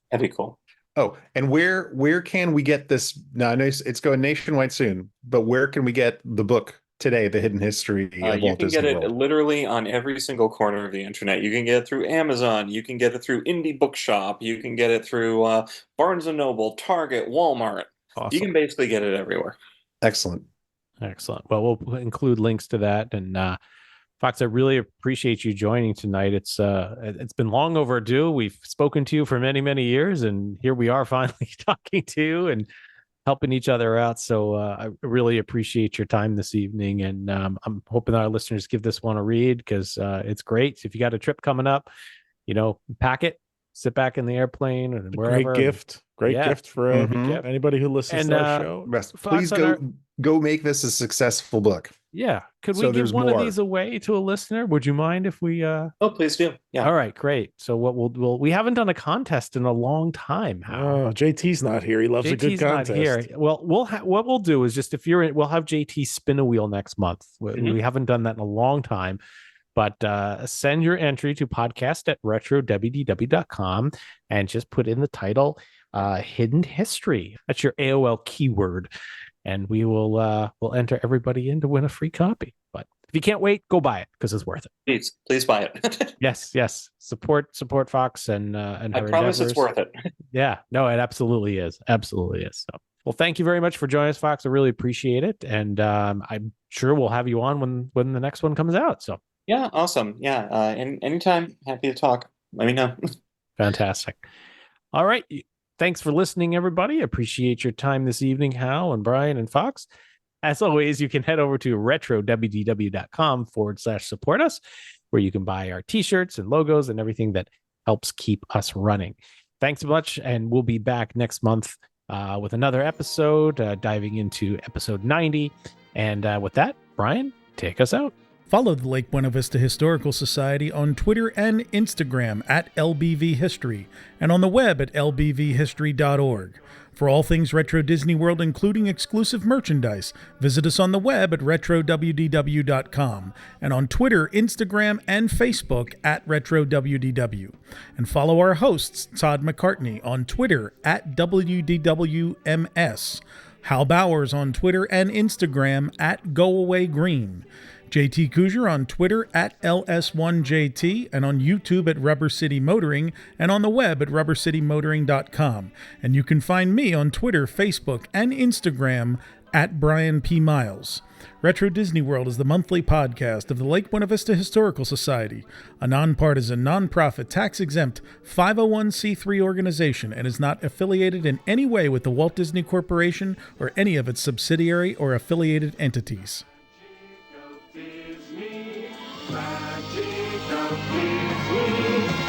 That'd be cool. Oh, and where can we get this? Now, I know it's going nationwide soon, but where can we get the book today, The Hidden History of Walt Disney World? You can get it literally on every single corner of the internet. You can get it through Amazon. You can get it through Indie Bookshop. You can get it through Barnes & Noble, Target, Walmart. Awesome. You can basically get it everywhere. Excellent. Well, we'll include links to that. And Foxx, I really appreciate you joining tonight. It's been long overdue. We've spoken to you for many, many years, and here we are finally talking to you and helping each other out. So I really appreciate your time this evening, and I'm hoping our listeners give this one a read because it's great. So if you got a trip coming up, pack it, sit back in the airplane and wherever. Great gift for anybody who listens to our show. Please go make this a successful book. Yeah. Could we give one of these away to a listener? Would you mind if we Oh, please do. Yeah. All right, great. So what we haven't done a contest in a long time. Oh, JT's not here. He loves a good contest. Not here. Well, what we'll do is just we'll have JT spin a wheel next month. We haven't done that in a long time. But send your entry to podcast@retrowdw.com and just put in the title Hidden History. That's your AOL keyword. And we will we'll enter everybody in to win a free copy. But If you can't wait, go buy it because it's worth it. Please buy it. Yes. Support Foxx and her I promise endeavors. it's worth it. Yeah, no, it absolutely is. So, well, thank you very much for joining us, Foxx. I really appreciate it, and I'm sure we'll have you on when the next one comes out. So yeah, awesome. Yeah, anytime, happy to talk. Let me know. Fantastic. All right, thanks for listening, everybody. Appreciate your time this evening, Hal and Brian and Foxx. As always, you can head over to retrowdw.com/support us, where you can buy our t-shirts and logos and everything that helps keep us running. Thanks so much, and we'll be back next month with another episode, diving into episode 90. And with that, Brian, take us out. Follow the Lake Buena Vista Historical Society on Twitter and Instagram at LBV History, and on the web at lbvhistory.org. For all things Retro Disney World, including exclusive merchandise, visit us on the web at retrowdw.com, and on Twitter, Instagram, and Facebook at retrowdw. And follow our hosts, Todd McCartney, on Twitter at WDWMS, Hal Bowers on Twitter and Instagram at GoAwayGreen, JT Kujar on Twitter at LS1JT, and on YouTube at Rubber City Motoring, and on the web at rubbercitymotoring.com. And you can find me on Twitter, Facebook, and Instagram at Brian P. Miles. Retro Disney World is the monthly podcast of the Lake Buena Vista Historical Society, a nonpartisan, nonprofit, tax-exempt 501c3 organization, and is not affiliated in any way with the Walt Disney Corporation or any of its subsidiary or affiliated entities. Magic of Disney.